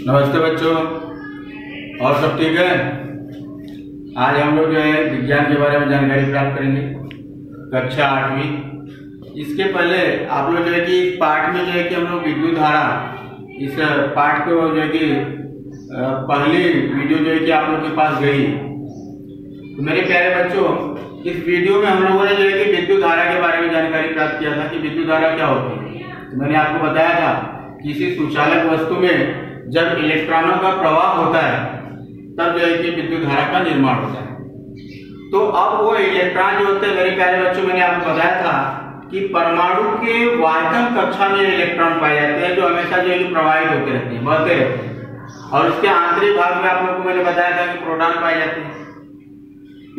नमस्ते बच्चों, और सब ठीक है। आज हम लोग जो है विज्ञान के बारे में जानकारी प्राप्त करेंगे, कक्षा 8वीं। इसके पहले आप लोग जो है कि इस पाठ में जो है कि हम लोग विद्युत धारा, इस पाठ को जो है कि पहली वीडियो जो है कि आप लोग के पास गई। तो मेरे प्यारे बच्चों, इस वीडियो में हम लोगों ने जो है कि विद्युत धारा के बारे में जानकारी प्राप्त किया था कि विद्युत धारा क्या होती है। तो मैंने आपको बताया था किसी सुचालक वस्तु में जब इलेक्ट्रॉनों का प्रवाह होता है तब जो है कि विद्युत धारा का निर्माण होता है। तो अब वो इलेक्ट्रॉन जो होते हैं मेरे प्यारे बच्चों, मैंने आपको बताया था कि परमाणु के वाहकन कक्षा में इलेक्ट्रॉन पाए जाते हैं जो हमेशा जो है कि प्रवाहित होते रहते हैं, बहते रहते हैं। और उसके आंतरिक भाग में आप लोगों को मैंने बताया था कि प्रोटॉन पाए जाते हैं।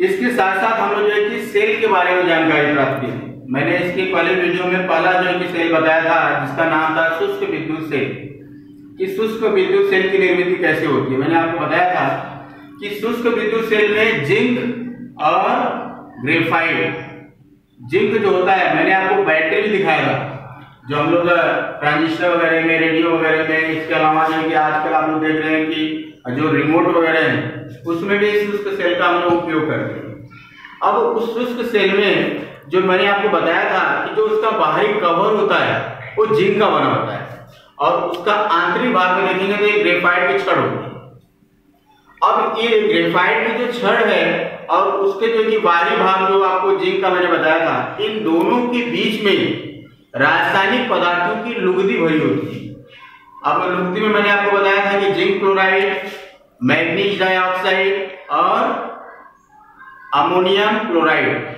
इसके साथ साथ हम लोग जो है कि सेल के बारे में जानकारी प्राप्त की। मैंने इसके पहले वीडियो में पहला जो है कि सेल बताया था जिसका नाम था शुष्क विद्युत सेल। कि शुष्क विद्युत सेल की निर्मित कैसे होती है। मैंने आपको बताया था कि शुष्क विद्युत सेल में जिंक और ग्रेफाइट, जिंक जो होता है, मैंने आपको बैटरी भी दिखाया था जो हम लोग ट्रांजिस्टर वगैरह में, रेडियो वगैरह में, इसके अलावा जो कि आजकल आप लोग देख रहे हैं कि जो रिमोट वगैरह है उसमें भी शुष्क सेल का हम लोग उपयोग करते हैं। अब उस शुष्क सेल में जो मैंने आपको बताया था कि जो उसका बाहरी कवर होता है वो जिंक का बना होता है और उसका आंतरिक भाग में देखेंगे तो ये ग्रेफाइट की छड़ होती है। अब ये ग्रेफाइट की जो छड़ है और उसके जो कि बाहरी भाग जो आपको जिंक का मैंने बताया था, इन दोनों के बीच में रासायनिक पदार्थों की लुगदी भरी होती है। अब लुगदी में मैंने आपको बताया था कि जिंक क्लोराइड, मैग्नीज डाइऑक्साइड और अमोनियम क्लोराइड,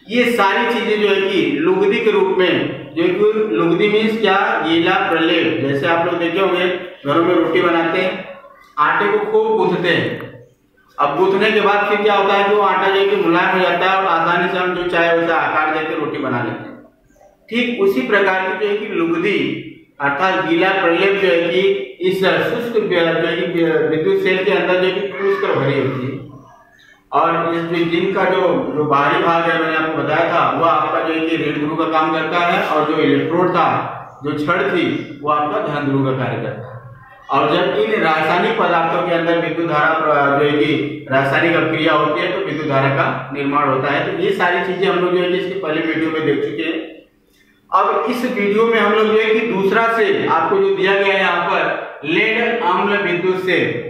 ये सारी चीजें जो है कि लुगदी के रूप में, जो कि लुगदी मीन्स क्या, गीला प्रलेप। जैसे आप लोग देखे होंगे घरों में रोटी बनाते हैं, आटे को खूब गूंथते हैं। अब गूंथने के बाद फिर क्या होता है कि वो आटा जो है कि मुलायम हो जाता है और आसानी से हम जो चाहे वैसा आकार देकर रोटी बना लेते हैं। ठीक उसी प्रकार की जो है कि लुगदी अर्थात गीला प्रलेप जो है कि इस शुष्क विद्युत सेल के अंदर जो है कि ठूस कर भरी होती है। और इस जिंक का जो बाहरी भाग है मैंने आपको बताया था वह आपका जो है कि ऋण ध्रुव का काम करता है और जो इलेक्ट्रोड था, जो छड़ थी, वो आपका धन ध्रुव का कार्य करता है। और जब इन रासायनिक पदार्थों के अंदर विद्युत धारा जो है कि रासायनिक अभिक्रिया होती है तो विद्युत धारा का निर्माण होता है। तो ये सारी चीजें हम लोग जो है कि इसके पहले वीडियो में देख चुके हैं। अब इस वीडियो में हम लोग जो है कि दूसरा सेल आपको जो दिया गया है यहाँ पर, लेड अम्ल विद्युत सेल,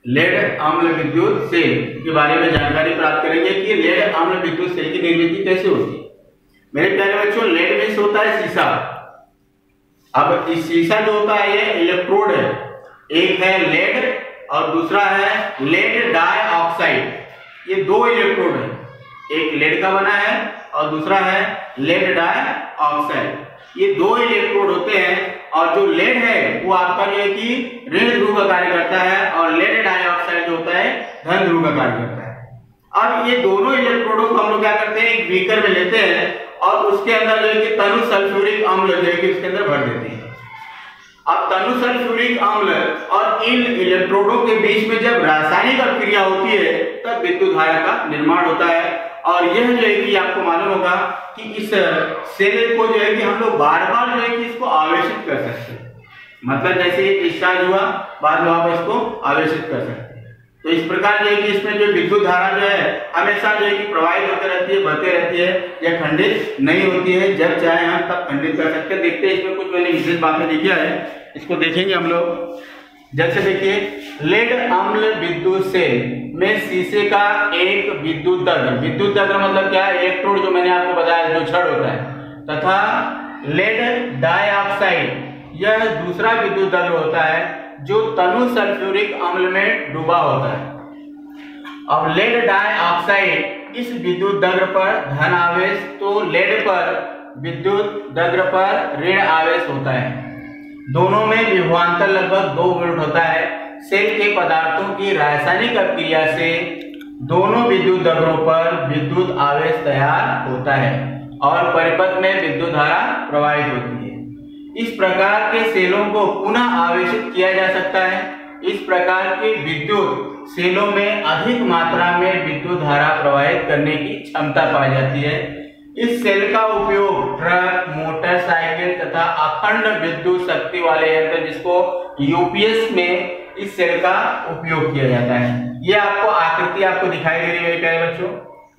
लेड अम्ल विद्युत सेल के बारे में जानकारी प्राप्त करेंगे कि लेड अम्ल विद्युत सेल की निर्मित कैसे होती है। मेरे प्यारे बच्चों, लेड में होता है शीशा। अब इस शीशा जो होता है ये इलेक्ट्रोड है, एक है लेड और दूसरा है लेड डाइऑक्साइड। ये दो इलेक्ट्रोड है, एक लेड का बना है और दूसरा है लेड डाइऑक्साइड। ये दो इलेक्ट्रोड होते हैं और जो लेड है वो आपका जो है कि ऋण ध्रुव का कार्य करता है और लेड डाइऑक्साइड जो होता है धन ध्रुव का कार्य करता है। अब ये दोनों इलेक्ट्रोडों को हम लोग क्या करते हैं, एक बीकर में लेते हैं और उसके अंदर जो है कि तनु सल्फ्यूरिक अम्ल जो है कि उसके अंदर भर देते हैं। अब तनु सल्फ्यूरिक अम्ल और इन इलेक्ट्रोडों के बीच में जब रासायनिक अभिक्रिया होती है तब विद्युत धारा का निर्माण होता है। और यह जो है कि आपको मालूम होगा कि इस सेल को जो है कि हम लोग बार बार जो है कि इसको आवेशित कर सकते हैं। मतलब जैसे ये डिस्चार्ज हुआ, बाद में आप इसको आवेशित कर सकते हैं। तो इस प्रकार जो है कि इसमें जो विद्युत धारा जो है हमेशा जो है कि प्रवाहित होती रहती है, बहती रहती है, यह खंडित नहीं होती है। जब चाहे हम तब खंडित कर सकते हैं। देखते हैं इसमें कुछ मैंने विशेष बातें लिखी है, इसको देखेंगे हम लोग। जैसे देखिए, लेड अम्ल विद्युत सेल में शीशे का एक विद्युत दग्ध, विद्युत दग्ध मतलब क्या है, इलेक्ट्रोड जो मैंने आपको बताया जो छड़ होता है, तथा लेड डाइऑक्साइड यह दूसरा विद्युत दग्ध होता है जो तनु सल्फ्यूरिक अम्ल में डूबा होता है। अब लेड डाइऑक्साइड इस विद्युत दग्ध पर धन आवेश, तो लेड पर विद्युत दग्ध पर ऋण आवेश होता है। दोनों में विभवांतर लगभग 2 वोल्ट होता है। सेल के पदार्थों की रासायनिक अभिक्रिया से दोनों विद्युत दग्धों पर विद्युत आवेश तैयार होता है और परिपथ में विद्युत धारा प्रवाहित होती है। इस प्रकार के सेलों को पुनः आवेशित किया जा सकता है। इस प्रकार के विद्युत सेलों में अधिक मात्रा में विद्युत धारा प्रवाहित करने की क्षमता पाई जाती है। इस सेल का उपयोग ट्रक, मोटरसाइकिल तथा अखंड विद्युत शक्ति वाले यंत्र, जिसको यूपीएस में इस सेल का उपयोग किया जाता है। ये आपको आकृति आपको दिखाई दे रही है मेरे प्यारे बच्चों।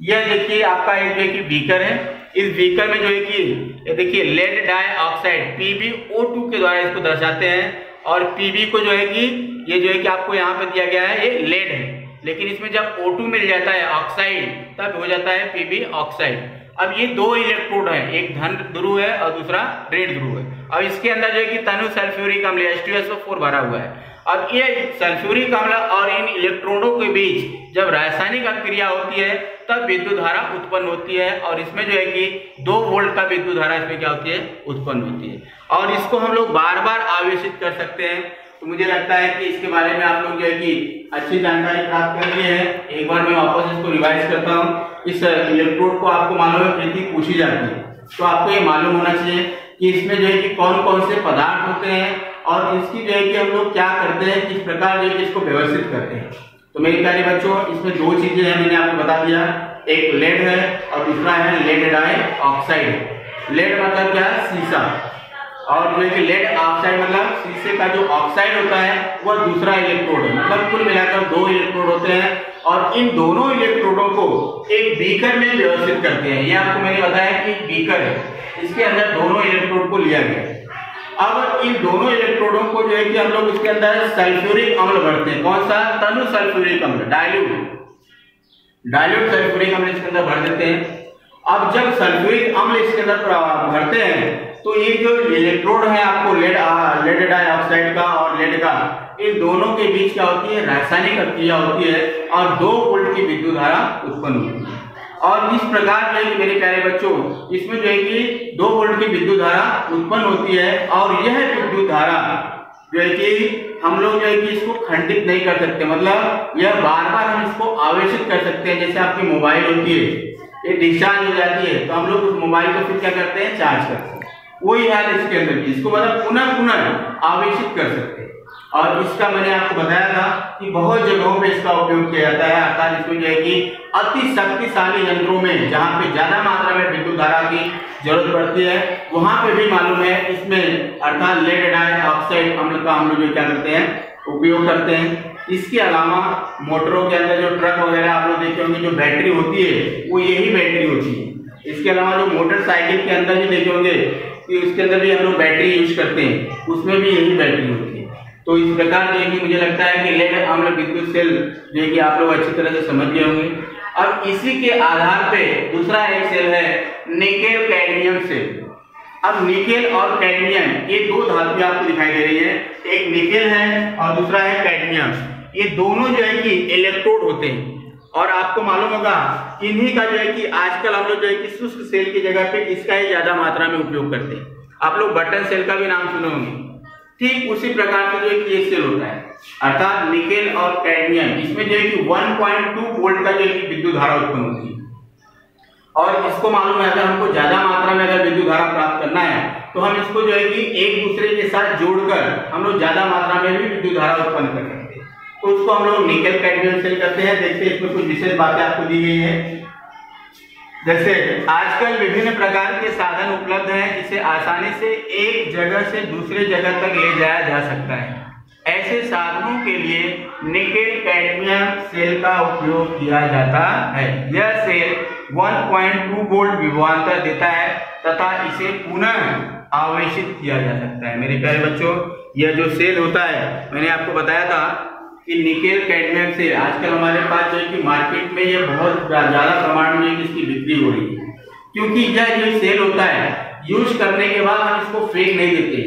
यह देखिए आपका एक जो है कि बीकर है। इस बीकर में जो है कि ये देखिए लेड डाई ऑक्साइड PbO2 के द्वारा इसको दर्शाते हैं। और Pb को जो है कि ये जो है कि आपको यहाँ पे दिया गया है, ये लेड है, लेकिन इसमें जब O2 मिल जाता है ऑक्साइड, तब हो जाता है Pb ऑक्साइड। अब ये दो इलेक्ट्रोड है, एक धन ध्रुव है और दूसरा ऋण ध्रुव है। अब इसके अंदर जो है कि तनु सल्फ्यूरिक अम्ल H2SO4 भरा हुआ है। अब ये सल्फ्यूरिक अम्ल और इन इलेक्ट्रोडों के बीच जब रासायनिक अभिक्रिया होती है तब विद्युत धारा उत्पन्न होती है, और इसमें जो है कि 2 वोल्ट का विद्युत धारा इसमें क्या होती है, उत्पन्न होती है। और इसको हम लोग बार बार आवेशित कर सकते हैं। तो मुझे लगता है कि इसके बारे में आप लोग जो है कि अच्छी जानकारी प्राप्त कर लिए हैं। एक बार मैं वापस इसको रिवाइज करता हूँ। इस इलेक्ट्रोड को आपको मालूम है प्रीति पूछी जाती है, तो आपको ये मालूम होना चाहिए कि इसमें जो है कि कौन कौन से पदार्थ होते हैं और इसकी जो है कि हम लोग क्या करते हैं, किस प्रकार जो है कि इसको व्यवस्थित करते हैं। तो मेरे प्यारे बच्चों, इसमें 2 चीजें हैं, मैंने आपको बता दिया। एक लेड है और दूसरा है लेड डाई ऑक्साइड। लेड मतलब क्या है, शीशा, और जो है कि लेड ऑक्साइड मतलब शीशे का जो ऑक्साइड होता है वह दूसरा इलेक्ट्रोड है। मतलब कुल मिलाकर 2 इलेक्ट्रोड होते हैं और इन दोनों इलेक्ट्रोडों को एक बीकर में व्यवस्थित करते हैं। ये आपको मैंने बताया कि बीकर है, इसके अंदर दोनों इलेक्ट्रोड को लिया गया है। अब इन दोनों इलेक्ट्रोडों को जो है कि हम लोग उसके अंदर सल्फ्यूरिक अम्ल भरते हैं। कौन सा, तनु सल्फ्यूरिक अम्ल, डाइल्यूट सल्फ्यूरिक अम्ल इसके अंदर भर देते हैं। अब जब सल्फ्यूरिक अम्ल इसके अंदर भरते हैं तो ये जो इलेक्ट्रोड है आपको लेड डाई ऑक्साइड का और लेड का, इन दोनों के बीच क्या होती है, रासायनिक अभिक्रिया होती है और 2 वोल्ट की विद्युत धारा उत्पन्न होती है। और इस प्रकार जो है कि मेरे प्यारे बच्चों, इसमें जो है कि 2 वोल्ट की विद्युत धारा उत्पन्न होती है। और यह विद्युत धारा जो है कि हम लोग जो है कि इसको खंडित नहीं कर सकते, मतलब यह बार बार हम इसको आवेशित कर सकते हैं। जैसे आपकी मोबाइल होती है, ये डिस्चार्ज हो जाती है तो हम लोग उस मोबाइल को फिर क्या करते हैं, चार्ज करते हैं। वही हाल इसके अंदर भी, इसको मतलब पुनः आवेशित कर सकते हैं। और इसका मैंने आपको बताया था कि बहुत जगहों पे इसका उपयोग किया जाता है, अर्थात इसमें जो है कि अति शक्तिशाली यंत्रों में जहाँ पे ज्यादा मात्रा में विद्युत धारा की जरूरत पड़ती है, वहां पे भी मालूम है इसमें अर्थात लेड डाई ऑक्साइड अम्ल का हम लोग जो क्या करते हैं, उपयोग करते हैं। इसके अलावा मोटरों के अंदर जो ट्रक वगैरह आप लोग देखे होंगे, जो बैटरी होती है वो यही बैटरी होती है। इसके अलावा जो मोटरसाइकिल के अंदर भी देखे होंगे कि उसके अंदर भी हम लोग बैटरी यूज करते हैं, उसमें भी यही बैटरी होती है। तो इस प्रकार जो है कि मुझे लगता है कि लेड अम्ल विद्युत सेल जो है कि आप लोग अच्छी तरह से समझ गए होंगे। अब इसी के आधार पे दूसरा एक सेल है निकेल कैडमियम सेल। अब निकेल और कैडमियम ये 2 धातुएं आपको दिखाई दे रही है, एक निकेल है और दूसरा है कैडमियम। ये दोनों जो है कि इलेक्ट्रोड होते हैं और आपको मालूम होगा इन्हीं का जो है कि आजकल हम लोग जो है कि शुष्क सेल की जगह पे इसका ही ज्यादा मात्रा में उपयोग करते हैं। आप लोग बटन सेल का भी नाम सुने होंगे, ठीक उसी प्रकार से जो है कि ये सेल होता है, अर्थात निकेल और कैडमियम। इसमें जो है कि 1.2 वोल्ट का जो है कि विद्युत धारा उत्पन्न होती है। और इसको मालूम है अगर हमको ज्यादा मात्रा में अगर विद्युत धारा प्राप्त करना है तो हम इसको जो है कि एक दूसरे के साथ जोड़कर हम लोग ज्यादा मात्रा में भी विद्युत धारा उत्पन्न कर सकते हैं। तो उसको हम लोग निकेल कैडमियम सेल करते हैं। देखते हैं इसमें कुछ विशेष बातें आपको दी गई है। जैसे आजकल विभिन्न प्रकार के साधन उपलब्ध हैं जिसे आसानी से एक जगह से दूसरे जगह तक ले जाया जा सकता है। ऐसे साधनों के लिए निकेल कैडमियम सेल का उपयोग किया जाता है। यह सेल 1.2 वोल्ट विभवांतर देता है तथा इसे पुनः आवेशित किया जा सकता है। मेरे प्यारे बच्चों, यह जो सेल होता है मैंने आपको बताया था कि निकेल कैडमियम सेल आजकल हमारे पास जो है कि मार्केट में ये बहुत ज्यादा प्रमाण में इसकी बिक्री हो रही है, क्योंकि यह जो सेल होता है यूज करने के बाद हम इसको फेंक नहीं देते,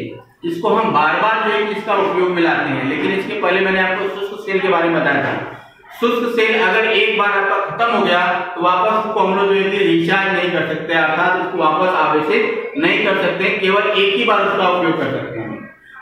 इसको हम बार बार जो है कि इसका उपयोग में लाते हैं। लेकिन इसके पहले मैंने आपको शुष्क सेल के बारे में बताया था। शुष्क सेल अगर एक बार आपका खत्म हो गया तो वापस उसको हम लोग जो है कि रिचार्ज नहीं कर सकते, अर्थात उसको वापस आवेशित नहीं कर सकते, केवल एक ही बार उसका उपयोग कर सकते हैं।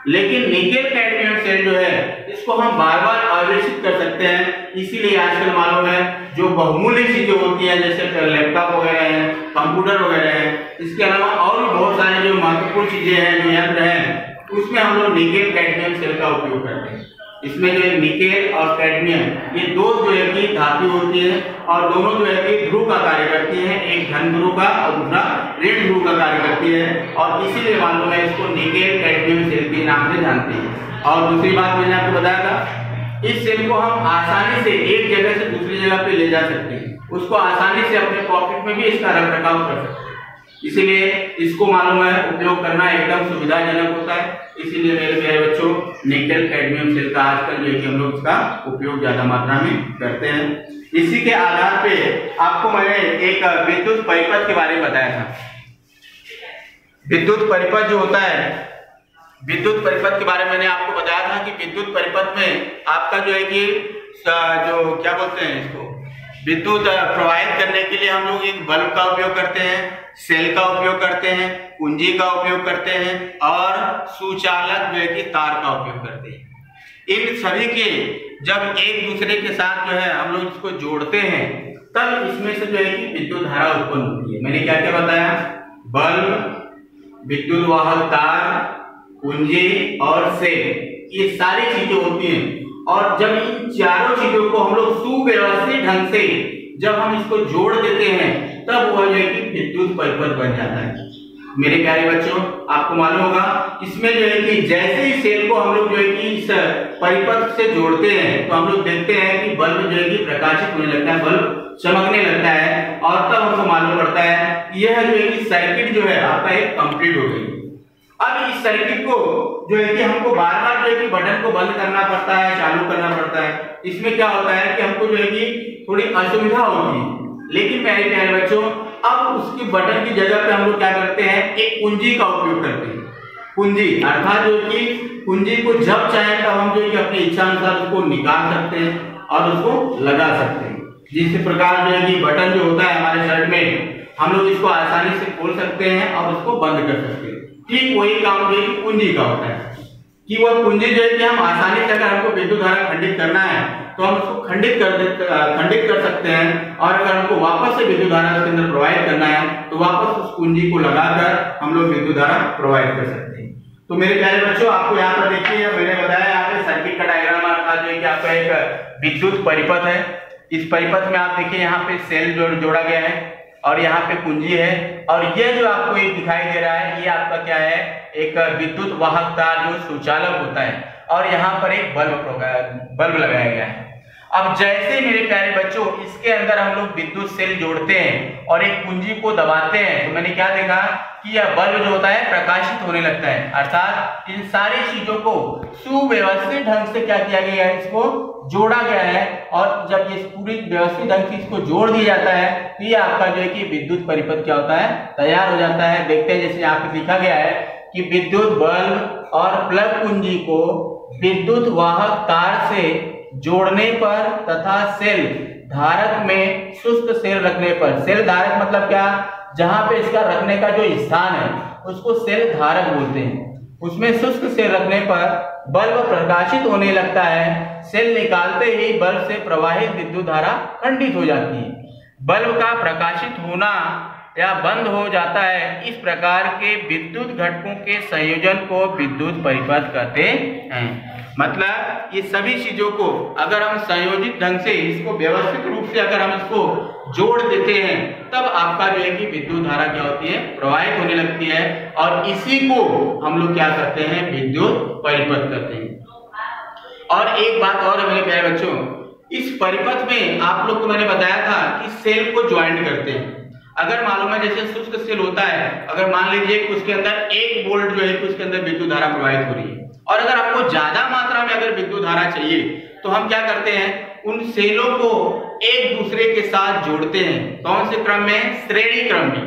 लेकिन निकेल कैडमियम सेल जो है इसको हम बार बार आवेशित कर सकते हैं। इसीलिए आजकल मालूम है जो बहुमूल्य चीजें होती हैं जैसे लैपटॉप वगैरह है, कंप्यूटर वगैरह है, इसके अलावा और भी बहुत सारे जो महत्वपूर्ण चीजें हैं, जो यंत्र हैं, उसमें हम लोग निकेल कैडमियम सेल का उपयोग करते हैं। इसमें जो है निकेल और कैडमियम, ये दो जो है कि धातु होती है और दोनों जो है कि ध्रुव का कार्य करती है, एक धन ध्रुव का और दूसरा ऋण ध्रुव का कार्य करती है, और इसीलिए मालूम है इसको निकेल कैडमियम सेल के नाम से जानते हैं। और दूसरी बात मैंने आपको बताया था, इस सेल को हम आसानी से एक जगह से दूसरी जगह पे ले जा सकते हैं, उसको आसानी से अपने पॉकेट में भी इसका रख रखाव कर सकते हैं, इसीलिए इसको मालूम है उपयोग करना एकदम सुविधाजनक होता है। इसीलिए मेरे प्यारे बच्चों निकेल कैडमियम सेल का आजकल जो है कि हम लोग इसका उपयोग ज्यादा मात्रा में करते हैं। इसी के आधार पे आपको मैंने एक विद्युत परिपथ के बारे में बताया था। विद्युत परिपथ जो होता है, विद्युत परिपथ के बारे में मैंने आपको बताया था कि विद्युत परिपथ में आपका जो है कि जो क्या बोलते हैं इसको, विद्युत प्रवाहित करने के लिए हम लोग एक बल्ब का उपयोग करते हैं, सेल का उपयोग करते हैं, कुंजी का उपयोग करते हैं और सुचालक जो है कि तार का उपयोग करते हैं। इन सभी के जब एक दूसरे के साथ जो है हम लोग इसको जोड़ते हैं तब इसमें से जो है कि विद्युत धारा उत्पन्न होती है। मैंने क्या क्या बताया, बल्ब, विद्युत वाहक तार, कुंजी और सेल, ये सारी चीजें होती हैं। और जब इन चारों चीजों को हम लोग सुव्यवस्थित ढंग से जब हम इसको जोड़ देते हैं तब वह जो है कि विद्युत परिपथ बन जाता है। मेरे प्यारे बच्चों, आपको मालूम होगा इसमें जो है कि जैसे ही सेल को हम लोग जो है कि इस परिपथ से जोड़ते हैं तो हम लोग देखते हैं कि बल्ब जो है कि प्रकाशित होने लगता है, बल्ब चमकने लगता है, और तब हमको मालूम पड़ता है यह जो है कि सर्किट जो है आपका एक कंप्लीट हो गई। अब इस सर्किट को जो है कि हमको बार बार जो है कि बटन को बंद करना पड़ता है, चालू करना पड़ता है। इसमें क्या होता है कि हमको जो है कि थोड़ी असुविधा होती है। लेकिन मेरे प्यारे बच्चों, अब उसकी बटन की जगह पे हम लोग क्या करते हैं, एक कुंजी का उपयोग करते हैं। कुंजी अर्थात जो कि कुंजी को जब चाहे तब हम जो है कि अपनी इच्छा अनुसार उसको निकाल सकते हैं और उसको लगा सकते हैं। जिस प्रकार जो है कि बटन जो होता है हमारे शर्ट में, हम लोग इसको आसानी से खोल सकते हैं और उसको बंद कर सकते हैं। ठीक वही काम जो है कि कुंजी का होता है कि वह कुंजी जो है कि हम आसानी से अगर हमको विद्युत धारा खंडित करना है तो हम उसको खंडित कर सकते हैं, और अगर हमको वापस से विद्युत धारा उसके अंदर प्रवाहित करना है तो वापस उस कुंजी को लगाकर हम लोग विद्युत धारा प्रवाहित कर सकते हैं। तो मेरे प्यारे बच्चों, आपको यहाँ पर देखिए मैंने बताया यहाँ पे सर्किट का डायग्राम अर्थात जो है कि आपका एक विद्युत परिपथ है। इस परिपथ में आप देखिए यहाँ पे सेल जोड़ा गया है और यहाँ पे कुंजी है, और ये जो आपको एक दिखाई दे रहा है ये आपका क्या है, एक विद्युत वाहक तार जो सुचालक होता है, और यहाँ पर एक बल्ब लगाया गया है। अब जैसे मेरे प्यारे बच्चों इसके अंदर हम लोग विद्युत सेल जोड़ते हैं और एक कुंजी को दबाते हैं तो मैंने क्या देखा कि यह बल्ब जो होता है प्रकाशित होने लगता है। अर्थात इन सारी चीजों को सुव्यवस्थित ढंग से क्या किया गया है, इसको जोड़ा गया है, और जब ये पूरी व्यवस्थित ढंग से इसको जोड़ दिया जाता है तो ये आपका जो है कि विद्युत परिपथ क्या होता है, तैयार हो जाता है। देखते हैं जैसे यहाँ पे लिखा गया है कि विद्युत बल्ब और प्लग कुंजी को विद्युत वाहक तार से जोड़ने पर तथा सेल धारक में शुष्क सेल रखने पर, सेल धारक मतलब क्या, जहां पे इसका रखने का जो स्थान है उसको सेल धारक बोलते हैं, उसमें शुष्क सेल रखने पर बल्ब प्रकाशित होने लगता है। सेल निकालते ही बल्ब से प्रवाहित विद्युत धारा खंडित हो जाती है। बल्ब का प्रकाशित होना या बंद हो जाता है। इस प्रकार के विद्युत घटकों के संयोजन को विद्युत परिपथ कहते हैं। मतलब ये सभी चीजों को अगर हम संयोजित ढंग से इसको व्यवस्थित रूप से अगर हम इसको जोड़ देते हैं तब आपका जो है कि विद्युत धारा क्या होती है, प्रवाहित होने लगती है, और इसी को हम लोग क्या करते हैं, विद्युत परिपथ कहते हैं। और एक बात और है मेरे प्यारे बच्चों, इस परिपथ में आप लोग को मैंने बताया था कि सेल को ज्वाइंट करते हैं। अगर मालूम है जैसे शुष्क सेल होता है, अगर मान लीजिए कि उसके अंदर 1 वोल्ट जो है कि उसके अंदर विद्युत धारा प्रवाहित हो रही है, और अगर आपको ज्यादा मात्रा में अगर विद्युत धारा चाहिए तो हम क्या करते हैं, उन सेलों को एक दूसरे के साथ जोड़ते हैं। कौन से क्रम में, श्रेणी क्रम में।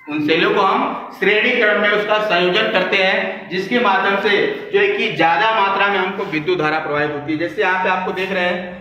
उन सेलों को हम श्रेणी क्रम में उसका संयोजन करते हैं, जिसके माध्यम से जो है कि ज्यादा मात्रा में हमको विद्युत धारा प्रवाहित होती है। जैसे यहाँ पे आपको देख रहे हैं,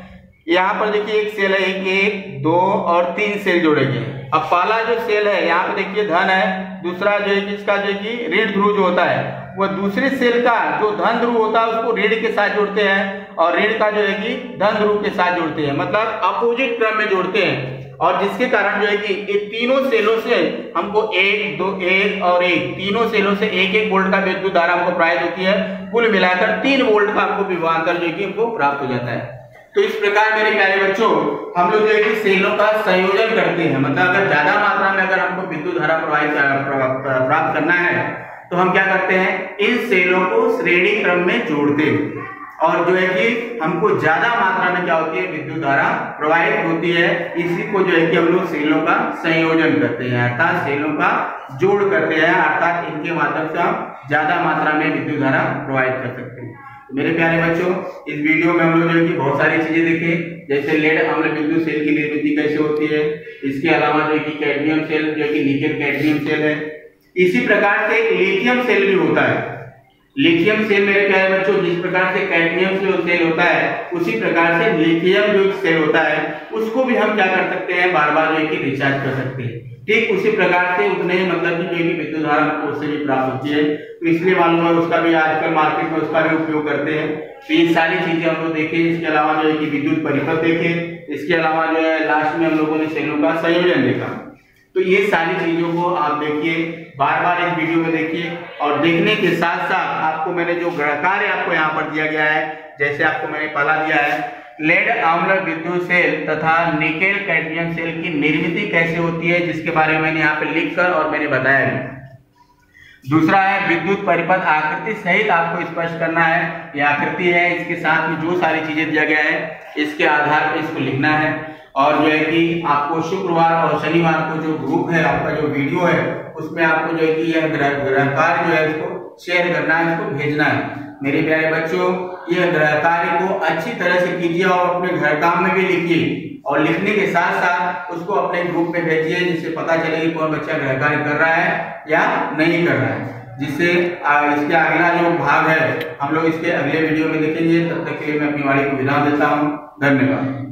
यहाँ पर देखिए एक सेल है, 1, 2 और 3 सेल जोड़े गए। अब पहला जो सेल है यहाँ पे देखिए धन है, दूसरा जो है कि इसका जो है कि ऋण ध्रुव जो होता है वह दूसरे सेल का जो धन ध्रुव होता है उसको ऋण के साथ जोड़ते हैं, और ऋण का जो है कि धन ध्रुव के साथ जोड़ते हैं, मतलब अपोजिट क्रम में जोड़ते हैं। और जिसके कारण जो है कि ये तीनों सेलों से हमको 1, 2, 1 और 1 तीनों सेलों से 1-1 वोल्ट का विद्युत धारा हमको प्रवाहित होती है। कुल मिलाकर 3 वोल्ट का हमको विभवांतर जो है कि हमको प्राप्त हो जाता है। तो इस प्रकार मेरे प्यारे बच्चों हम लोग जो है कि सेलों का संयोजन करते हैं, मतलब अगर ज्यादा मात्रा में अगर हमको विद्युत धारा प्राप्त करना है तो हम क्या करते हैं, इन सेलों को श्रेणी क्रम में जोड़ते हैं और जो है कि हमको ज्यादा मात्रा में क्या होती है, विद्युत धारा प्रवाहित होती है। इसी को जो है कि हम लोग सेलों का संयोजन करते हैं, अर्थात सेलों का जोड़ करते हैं, अर्थात इनके माध्यम से हम ज्यादा मात्रा में विद्युत धारा प्रवाहित कर सकते हैं। तो मेरे प्यारे बच्चों इस वीडियो में हम लोग जो है कि बहुत सारी चीजें देखे, जैसे लेड अम्ल विद्युत सेल की निर्मिति कैसे होती है, इसके अलावा जो है कि कैडमियम सेल जो है कि निकेल कैडमियम सेल है। इसी प्रकार से लिथियम सेल भी होता है। लिथियम सेल मेरे प्यारे बच्चों जिस प्रकार से कैडमियम सेल होता है उसी प्रकार से लिथियम जो सेल होता है उसको भी हम क्या कर सकते हैं, बार बार जो है कि रिचार्ज कर सकते हैं। ठीक उसी प्रकार से उतने मतलब की जो है कि विद्युत धारा उससे भी प्राप्त होती है, तो इसलिए मालूम है उसका भी आजकल मार्केट में उसका भी उपयोग करते हैं। तो ये सारी चीजें हम लोग देखें, इसके अलावा जो है कि विद्युत परिपथ देखे, इसके अलावा जो है लास्ट में हम लोगों ने सेलों का संयोजन देखा। तो ये सारी चीजों को आप देखिए, बार बार इस वीडियो में देखिए और देखने के साथ साथ आपको मैंने जो कार्य आपको यहाँ पर दिया गया है, जैसे आपको मैंने पहला दिया है लेड अम्ल विद्युत सेल तथा निकेल कैडमियम सेल की निर्मिति कैसे होती है, जिसके बारे में मैंने यहाँ पे लिखकर और मैंने बताया भी। दूसरा है विद्युत परिपथ आकृति सहित आपको स्पष्ट करना है, ये आकृति है, इसके साथ में जो सारी चीजें दिया गया है इसके आधार पर इसको लिखना है। और जो है कि आपको शुक्रवार और शनिवार को जो ग्रुप है आपका जो वीडियो है उसमें आपको जो है कि यह ग्रह कार्य जो है इसको शेयर करना है, इसको भेजना है। मेरे प्यारे बच्चों यह ग्रह कार्य को अच्छी तरह से कीजिए और अपने घर काम में भी लिखिए और लिखने के साथ साथ उसको अपने ग्रुप में भेजिए, जिससे पता चले कि कौन बच्चा गृह कार्य कर रहा है या नहीं कर रहा है। जिससे इसके अगला जो भाग है हम लोग इसके अगले वीडियो में देखेंगे। तब तक के लिए मैं अपनी वाणी को विराम देता हूँ। धन्यवाद।